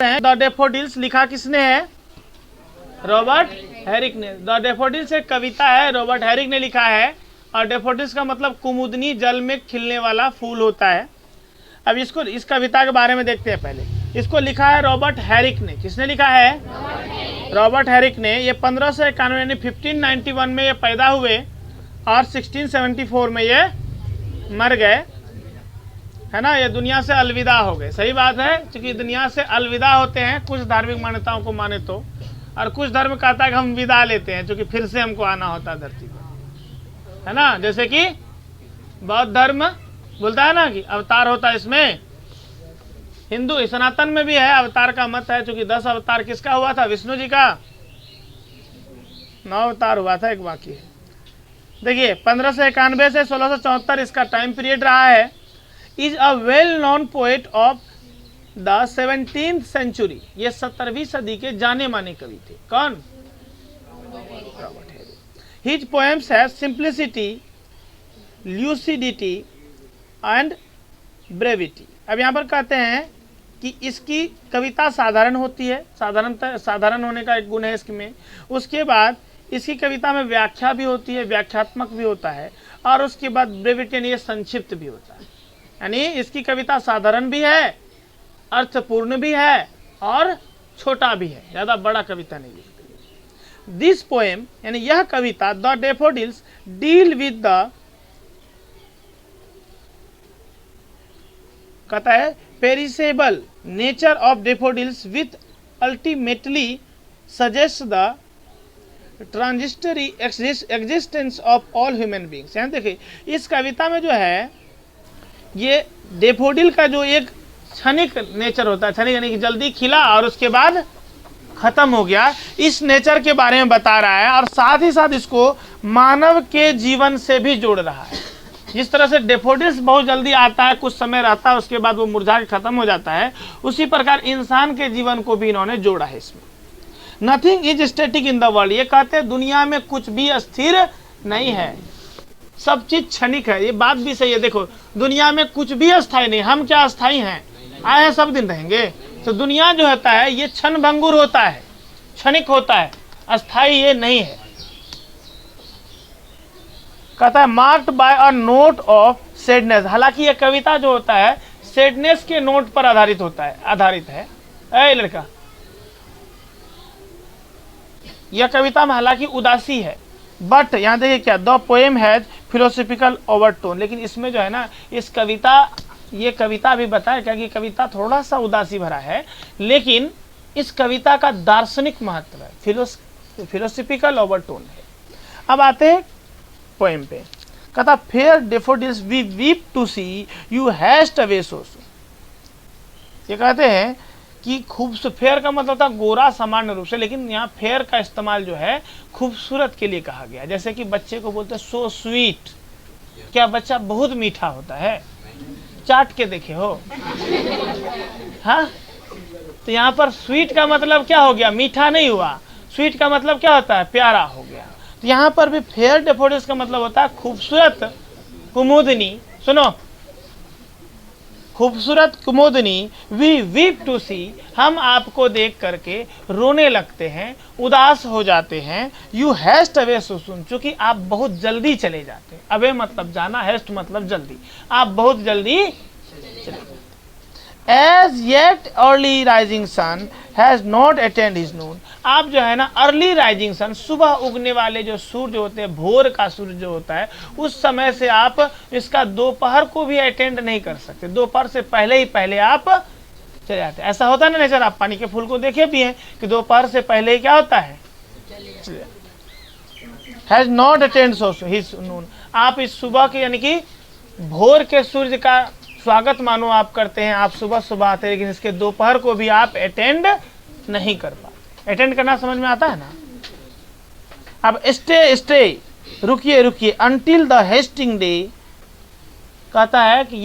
The daffodils लिखा किसने है? रॉबर्ट हैरिक ने। द डैफोडिल्स एक कविता है, रॉबर्ट हैरिक ने लिखा है। और डैफोडिल्स का मतलब कुमुदनी, जल में खिलने वाला फूल होता है। अब इसको, इस कविता के बारे में देखते हैं। पहले इसको लिखा है रॉबर्ट हैरिक ने। किसने लिखा है? रॉबर्ट हैरिक ने। ये 1591 यानी 1591 में ये पैदा हुए और 1674 में ये मर गए, है ना। ये दुनिया से अलविदा हो गए। सही बात है, क्योंकि दुनिया से अलविदा होते हैं कुछ धार्मिक मान्यताओं को माने तो, और कुछ धर्म कहता है कि हम विदा लेते हैं, क्योंकि फिर से हमको आना होता है धरती पर, है ना। जैसे कि बौद्ध धर्म बोलता है ना कि अवतार होता है। इसमें हिंदू सनातन में भी है, अवतार का मत है। क्योंकि 10 अवतार किसका हुआ था? विष्णु जी का। 9 अवतार हुआ था, एक बाकी है। देखिए 1591 से 1674 इसका टाइम पीरियड रहा है। Is a well known poet of the 17th century. ये 17वीं सदी के जाने माने कवि थे। कौन? Robert Herrick. His poems have simplicity, lucidity and brevity. अब यहाँ पर कहते हैं कि इसकी कविता साधारण होती है। साधारण होने का एक गुण है इसमें। उसके बाद इसकी कविता में व्याख्या भी होती है, व्याख्यात्मक भी होता है। और उसके बाद ब्रेविटी यानी संक्षिप्त भी होता है। यानी इसकी कविता साधारण भी है, अर्थपूर्ण भी है और छोटा भी है, ज्यादा बड़ा कविता नहीं लिखती। दिस पोएम यानी यह कविता the daffodils deal with the, कहता है, perishable nature of daffodils with ultimately suggest the transitory existence of all human beings. यहाँ देखिए इस कविता में जो है ये डैफोडिल का जो एक क्षणिक नेचर होता है, क्षणिक यानी कि जल्दी खिला और उसके बाद खत्म हो गया, इस नेचर के बारे में बता रहा है। और साथ ही साथ इसको मानव के जीवन से भी जोड़ रहा है। जिस तरह से डैफोडिल्स बहुत जल्दी आता है, कुछ समय रहता है, उसके बाद वो मुरझा के खत्म हो जाता है, उसी प्रकार इंसान के जीवन को भी इन्होंने जोड़ा है इसमें। Nothing is static in the world. ये कहते हैं दुनिया में कुछ भी अस्थिर नहीं है, सब चीज क्षणिक है। ये बात भी सही है। देखो दुनिया में कुछ भी अस्थाई नहीं, हम क्या अस्थाई हैं? आए हैं, सब दिन रहेंगे। तो दुनिया जो होता है ये क्षण भंगुर होता है, क्षणिक होता है, अस्थाई ये नहीं है। कहता है marked by a note of sadness. हालांकि यह कविता जो होता है सैडनेस के नोट पर आधारित है। ए लड़का, यह कविता में हालांकि उदासी है, बट यहाँ देखिए क्या, the poem has philosophical overtone. लेकिन इसमें जो है ना, इस कविता, ये कविता भी बताया क्या कि कविता थोड़ा सा उदासी भरा है, लेकिन इस कविता का दार्शनिक महत्व है, फिलोसफिकल ओवरटोन है। अब आते हैं पोएम पे। कहता fair daffodils we weep to see you haste away so soon. ये कहते हैं कि खूबसूरत, फेयर का मतलब था गोरा सामान्य रूप से, लेकिन यहाँ फेयर का इस्तेमाल जो है खूबसूरत के लिए कहा गया। जैसे कि बच्चे को बोलते हैं सो स्वीट, क्या बच्चा बहुत मीठा होता है? चाट के देखे हो? हाँ, तो यहाँ पर स्वीट का मतलब क्या हो गया? मीठा नहीं हुआ। स्वीट का मतलब क्या होता है? प्यारा हो गया। तो यहाँ पर भी फेयर डैफोडिल्स का मतलब होता है खूबसूरत कुमुदनी। सुनो, खूबसूरत कुमुदनी, वी वीप टू सी, हम आपको देख करके रोने लगते हैं, उदास हो जाते हैं। यू हैस्ट अवे सो सून, चूंकि आप बहुत जल्दी चले जाते हैं। अवे मतलब जाना, हैस्ट मतलब जल्दी, आप बहुत जल्दी चले जाते। As yet early rising sun has not attend his noon. आप जो है ना, अर्ली राइजिंग सन, सुबह उगने वाले जो सूर्य होते हैं, भोर का सूर्य जो होता है, उस समय से आप इसका दोपहर को भी अटेंड नहीं कर सकते। दोपहर से पहले ही पहले आप चले जाते हैं। ऐसा होता है ना नेचर, आप पानी के फूल को देखे भी हैं कि दोपहर से पहले ही क्या होता है? Has not attend his noon. आप इस सुबह के यानी कि भोर के सूर्य का स्वागत मानो आप करते हैं, आप सुबह सुबह आते हैं, लेकिन इसके दोपहर को भी आप अटेंड नहीं कर पाते। अटेंड करना समझ में आता है ना? अब स्टे, रुकिए रुकिए, अंटिल द हेस्टिंग डे। कहता है कि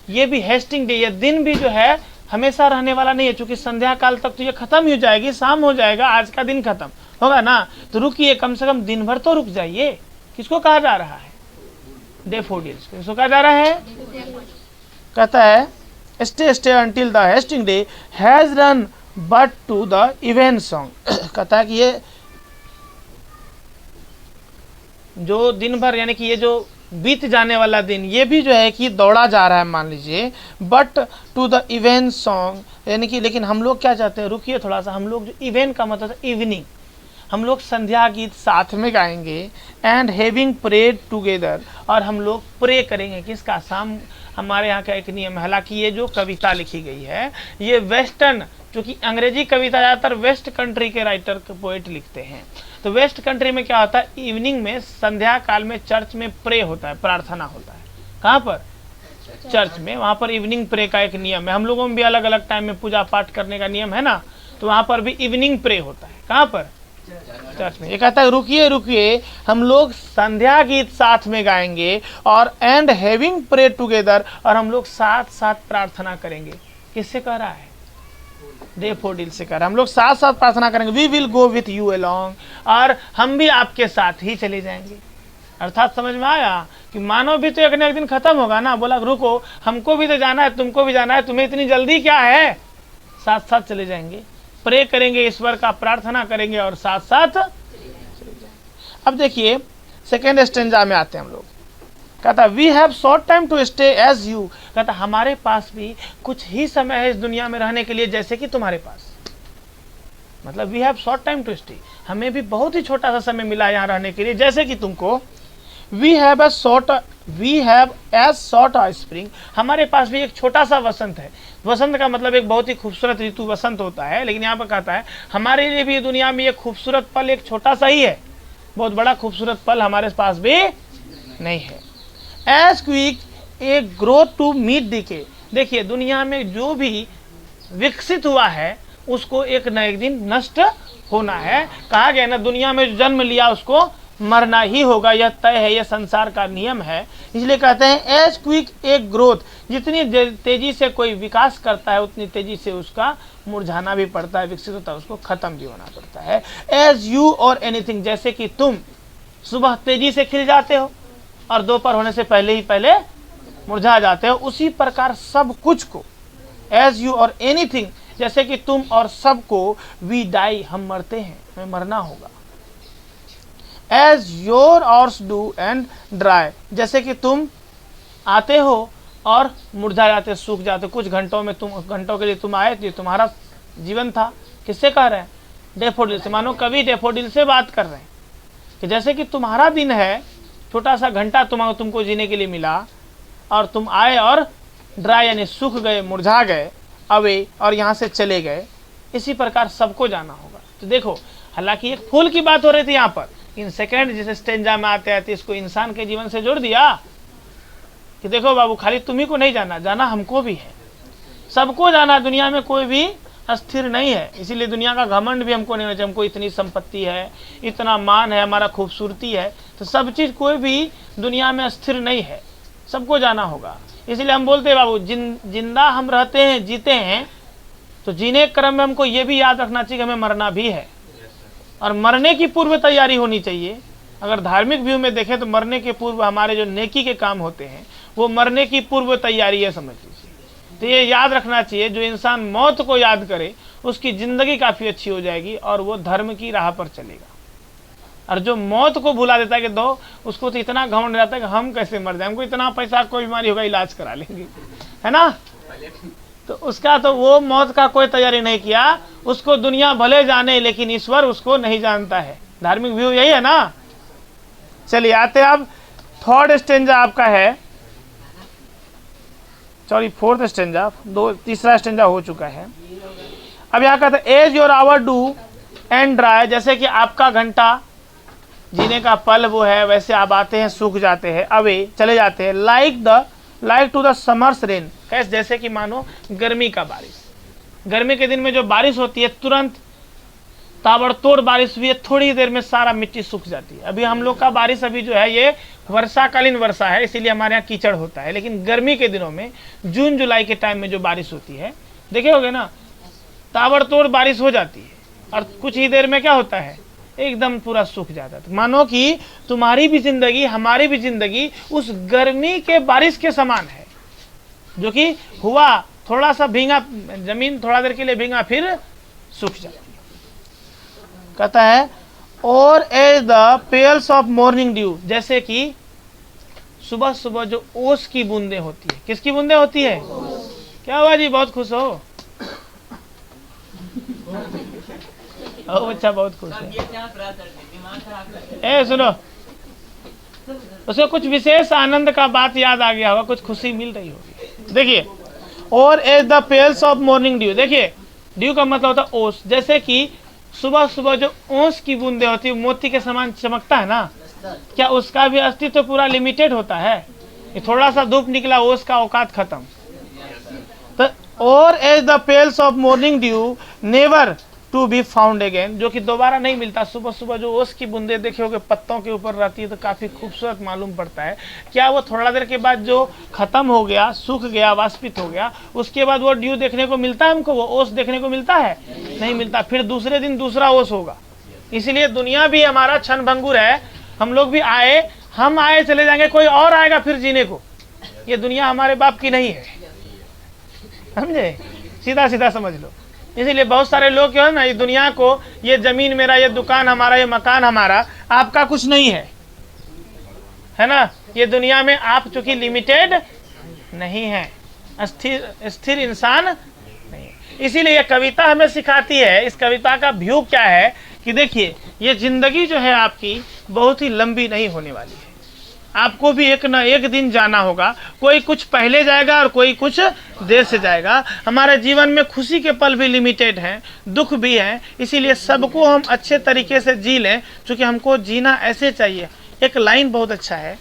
ये भी हेस्टिंग डे, ये दिन भी जो है हमेशा रहने वाला नहीं है, क्योंकि संध्या काल तक तो ये खत्म ही हो जाएगी, शाम हो जाएगा, आज का दिन खत्म होगा ना। तो रुकिए, कम से कम दिन भर तो रुक जाइए। किसको कहा जा रहा है? डैफोडिल्स। किसको कहा जा रहा है? कहता है stay until the hasting day has run but to the event song। कहता है कि ये जो दिन भर यानी कि ये जो बीत जाने वाला दिन ये भी जो है कि दौड़ा जा रहा है मान लीजिए, but to the event song यानी कि लेकिन हम लोग क्या चाहते हैं, रुकिए थोड़ा सा, हम लोग जो इवेंट का मतलब इवनिंग, हम लोग संध्या गीत साथ में गाएंगे, एंड हैविंग प्रेड टुगेदर, और हम लोग प्रे करेंगे किसका, शाम। हमारे यहाँ का एक नियम है, हालांकि ये जो कविता लिखी गई है ये वेस्टर्न, क्योंकि अंग्रेजी कविता ज़्यादातर वेस्ट कंट्री के राइटर पोएट लिखते हैं, तो वेस्ट कंट्री में क्या होता है, इवनिंग में संध्या काल में चर्च में प्रे होता है, प्रार्थना होता है। कहाँ पर, चर्च में, वहाँ पर इवनिंग प्रे का एक नियम है। हम लोगों में भी अलग अलग टाइम में पूजा पाठ करने का नियम है ना, तो वहाँ पर भी इवनिंग प्रे होता है। कहाँ पर, चर्च में। ये कहता है रुकिए रुकिए, हम लोग संध्या गीत साथ में गाएंगे, और एंड हैविंग प्रे टुगेदर, और हम लोग साथ साथ प्रार्थना करेंगे। किससे कह रहा है, डेफोडिल से कह रहा है। हम लोग साथ साथ प्रार्थना करेंगे, we will go with you along, और हम भी आपके साथ ही चले जाएंगे। अर्थात समझ में आया कि मानव भी तो एक न एक दिन खत्म होगा ना। बोला रुको, हमको भी तो जाना है, तुमको भी जाना है, तुम्हें इतनी जल्दी क्या है, साथ साथ चले जाएंगे, प्रे करेंगे, ईश्वर का प्रार्थना करेंगे और साथ साथ चले जाएंगे। अब देखिए सेकेंड स्टेंजा में आते हैं हम लोग। कहता we have short time to stay as you, कहता हमारे पास भी कुछ ही समय है इस दुनिया में रहने के लिए जैसे कि तुम्हारे पास। मतलब we have short time to stay, हमें भी बहुत ही छोटा सा समय मिला यहाँ रहने के लिए जैसे कि तुमको। We have as short spring, हमारे पास भी एक छोटा सा वसंत है। वसंत का मतलब एक बहुत ही खूबसूरत ऋतु वसंत होता है, लेकिन यहाँ पर कहता है हमारे लिए भी दुनिया में एक खूबसूरत पल एक छोटा सा ही है, बहुत बड़ा खूबसूरत पल हमारे पास भी नहीं है। As quick a growth to meet decay, देखिए दुनिया में जो भी विकसित हुआ है उसको एक न एक दिन नष्ट होना है। कहा गया ना, दुनिया में जो जन्म लिया उसको मरना ही होगा, यह तय है, यह संसार का नियम है। इसलिए कहते हैं एज क्विक ए ग्रोथ, जितनी तेजी से कोई विकास करता है उतनी तेजी से उसका मुरझाना भी पड़ता है, विकसित होता है उसको खत्म भी होना पड़ता है। एज यू और एनीथिंग, जैसे कि तुम सुबह तेजी से खिल जाते हो और दोपहर होने से पहले मुरझा जाते हो, उसी प्रकार सब कुछ को, एज यू और एनीथिंग, जैसे कि तुम और सबको, वी डाई, हम मरते हैं, हमें मरना होगा। As your hours do and dry, जैसे कि तुम आते हो और मुरझा जाते, सूख जाते, कुछ घंटों के लिए तुम आए, ये तुम्हारा जीवन था। किससे कह रहे हैं, डेफोडिल से। मानो कवि डेफोडिल से बात कर रहे हैं कि जैसे कि तुम्हारा दिन है, छोटा सा घंटा तुमको जीने के लिए मिला, और तुम आए और ड्राई यानी सूख गए, मुरझा गए, अवे, और यहाँ से चले गए, इसी प्रकार सबको जाना होगा। तो देखो, हालांकि एक फूल की बात हो रही थी यहाँ पर, इन सेकेंड जिस स्टेंजा में आते आते इसको इंसान के जीवन से जोड़ दिया कि देखो बाबू, खाली तुम्ही को नहीं जाना, जाना हमको भी है, सबको जाना। दुनिया में कोई भी अस्थिर नहीं है, इसीलिए दुनिया का घमंड भी हमको नहीं होना चाहिए। हमको इतनी संपत्ति है, इतना मान है, हमारा खूबसूरती है, तो सब चीज़ कोई भी दुनिया में अस्थिर नहीं है, सबको जाना होगा। इसलिए हम बोलते हैं बाबू, जिंदा हम रहते हैं, जीते हैं, तो जीने के क्रम में हमको ये भी याद रखना चाहिए कि हमें मरना भी है, और मरने की पूर्व तैयारी होनी चाहिए। अगर धार्मिक व्यू में देखें तो मरने के पूर्व हमारे जो नेकी के काम होते हैं वो मरने की पूर्व तैयारी है, समझ लीजिए। तो ये याद रखना चाहिए, जो इंसान मौत को याद करे उसकी जिंदगी काफ़ी अच्छी हो जाएगी और वो धर्म की राह पर चलेगा। और जो मौत को भुला देता है कि दो, उसको तो इतना घमंड रहता है कि हम कैसे मर जाए, हमको इतना पैसा, कोई बीमारी होगा इलाज करा लेंगे, है ना। तो उसका तो वो मौत का कोई तैयारी नहीं किया, उसको दुनिया भले जाने लेकिन ईश्वर उसको नहीं जानता है। धार्मिक व्यू यही है ना। चलिए आते अब थर्ड स्टेंजा आपका है, सॉरी फोर्थ स्टेंजा, तीसरा स्टेंजा हो चुका है। अब यहाँ कहते हैं as your hour do and dry, जैसे कि आपका घंटा जीने का पल वो है, वैसे आप आते हैं, सूख जाते हैं, अवे, चले जाते हैं। Like to the summer's rain, कैसे, जैसे कि मानो गर्मी का बारिश, गर्मी के दिन में जो बारिश होती है तुरंत ताबड़तोड़ बारिश हुई है, थोड़ी देर में सारा मिट्टी सूख जाती है। अभी हम लोग का बारिश अभी जो है ये वर्षाकालीन वर्षा है, इसीलिए हमारे यहाँ कीचड़ होता है। लेकिन गर्मी के दिनों में जून जुलाई के टाइम में जो बारिश होती है, देखे होगे ना, ताबड़तोड़ बारिश हो जाती है और कुछ ही देर में क्या होता है, एकदम पूरा सूख जाता है। मानो कि तुम्हारी भी जिंदगी, हमारी भी जिंदगी उस गर्मी के बारिश के समान है, जो कि हुआ थोड़ा सा भींगा, जमीन थोड़ा देर के लिए भींगा फिर सूख जाती है। कहता है और as the pearls of morning dew, जैसे कि सुबह सुबह जो ओस की बूंदें होती है। किसकी बूंदें होती है? क्या हुआ जी, बहुत खुश हो? ओ अच्छा, बहुत खुश है। ए सुनो, उसको कुछ विशेष आनंद का बात याद आ गया होगा, कुछ खुशी मिल रही होगी। देखिए, और as the pearls of morning dew, देखिए ड्यू का मतलब होता है ओस। जैसे कि सुबह सुबह जो ओस की बूंदें होती है, मोती के समान चमकता है ना, क्या उसका भी अस्तित्व पूरा लिमिटेड होता है? ये थोड़ा सा धूप निकला, ओस का औकात खत्म। तो और as the pearls of morning dew never to be found again, जो कि दोबारा नहीं मिलता। सुबह सुबह जो ओस की बूंदें देखोगे पत्तों के ऊपर रहती है तो काफी खूबसूरत मालूम पड़ता है। क्या वो थोड़ा देर के बाद जो खत्म हो गया, सूख गया, वाष्पित हो गया, उसके बाद वो ड्यू देखने को मिलता है हमको? वो ओस देखने को मिलता है? नहीं मिलता। फिर दूसरे दिन दूसरा ओस होगा। इसीलिए दुनिया भी हमारा क्षण भंगुर है। हम लोग भी आए, हम आए चले जाएंगे, कोई और आएगा फिर जीने को। ये दुनिया हमारे बाप की नहीं है, समझे? सीधा सीधा समझ लो। इसीलिए बहुत सारे लोग जो है ना, ये दुनिया को, ये जमीन मेरा, ये दुकान हमारा, ये मकान हमारा, आपका कुछ नहीं है ना। ये दुनिया में आप चूंकि लिमिटेड नहीं है, स्थिर इंसान नहीं। इसीलिए ये कविता हमें सिखाती है। इस कविता का व्यू क्या है कि देखिए, ये जिंदगी जो है आपकी बहुत ही लंबी नहीं होने वाली है। आपको भी एक न एक दिन जाना होगा। कोई कुछ पहले जाएगा और कोई कुछ देर से जाएगा। हमारे जीवन में खुशी के पल भी लिमिटेड हैं, दुख भी हैं। इसीलिए सबको हम अच्छे तरीके से जी लें, क्योंकि हमको जीना ऐसे चाहिए। एक लाइन बहुत अच्छा है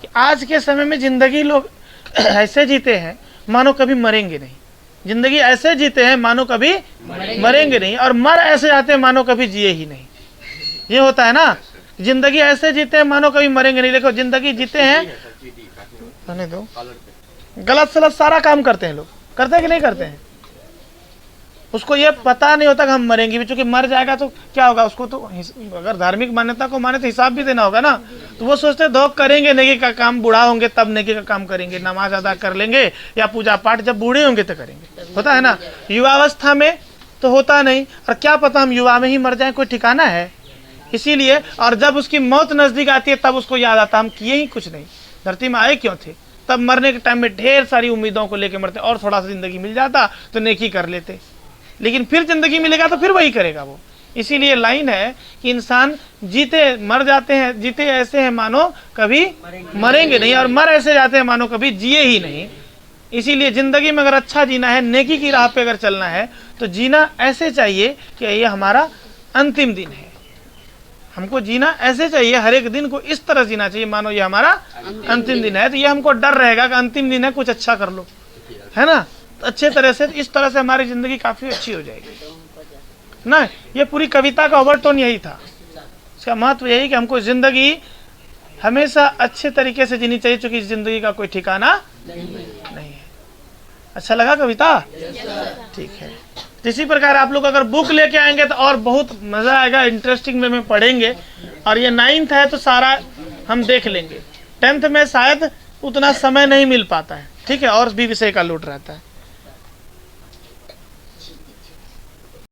कि आज के समय में ज़िंदगी लोग ऐसे जीते हैं मानो कभी मरेंगे नहीं। ज़िंदगी ऐसे जीते हैं मानो कभी मरेंगे नहीं, और मर ऐसे जाते हैं मानो कभी जिए ही नहीं। ये होता है ना, जिंदगी ऐसे जीते हैं मानो कभी मरेंगे नहीं। देखो, जिंदगी जीते हैं, कहने दो, गलत सलत सारा काम करते हैं लोग, करते हैं कि नहीं करते हैं? उसको ये पता नहीं होता कि हम मरेंगे भी, चूंकि मर जाएगा तो क्या होगा उसको। तो अगर धार्मिक मान्यता को माने तो हिसाब भी देना होगा ना। तो वो सोचते हैं धोख करेंगे नेकी का काम, बूढ़ा होंगे तब नेकी का काम करेंगे, नमाज अदा कर लेंगे या पूजा पाठ जब बूढ़े होंगे तो करेंगे। होता है ना, युवावस्था में तो होता नहीं। और क्या पता हम युवा में ही मर जाए, कोई ठिकाना है? इसीलिए, और जब उसकी मौत नजदीक आती है तब उसको याद आता हम किए ही कुछ नहीं, धरती में आए क्यों थे। तब मरने के टाइम में ढेर सारी उम्मीदों को लेकर मरते, और थोड़ा सा जिंदगी मिल जाता तो नेकी कर लेते। लेकिन फिर जिंदगी मिलेगा तो फिर वही करेगा वो। इसीलिए लाइन है कि इंसान जीते मर जाते हैं, जीते ऐसे हैं मानो कभी मरेंगे नहीं, और मर ऐसे जाते हैं मानो कभी जिए ही नहीं। इसीलिए जिंदगी में अगर अच्छा जीना है, नेकी की राह पे अगर चलना है, तो जीना ऐसे चाहिए कि ये हमारा अंतिम दिन है। हमको जीना ऐसे चाहिए, हर एक दिन को इस तरह जीना चाहिए मानो ये हमारा अंतिम दिन है। तो ये हमको डर रहेगा कि अंतिम दिन है, कुछ अच्छा कर लो, है ना। तो अच्छे तरह से, इस तरह से हमारी जिंदगी काफी अच्छी हो जाएगी ना। ये पूरी कविता का ओवरटोन यही था। इसका महत्व यही कि हमको जिंदगी हमेशा अच्छे तरीके से जीनी चाहिए, क्योंकि जिंदगी का कोई ठिकाना नहीं है। अच्छा लगा कविता? ठीक है। इसी प्रकार आप लोग अगर बुक लेके आएंगे तो और बहुत मज़ा आएगा, इंटरेस्टिंग वे में पढ़ेंगे। और ये 9th है तो सारा हम देख लेंगे। 10th में शायद उतना समय नहीं मिल पाता है, ठीक है, और भी विषय का लोड रहता है।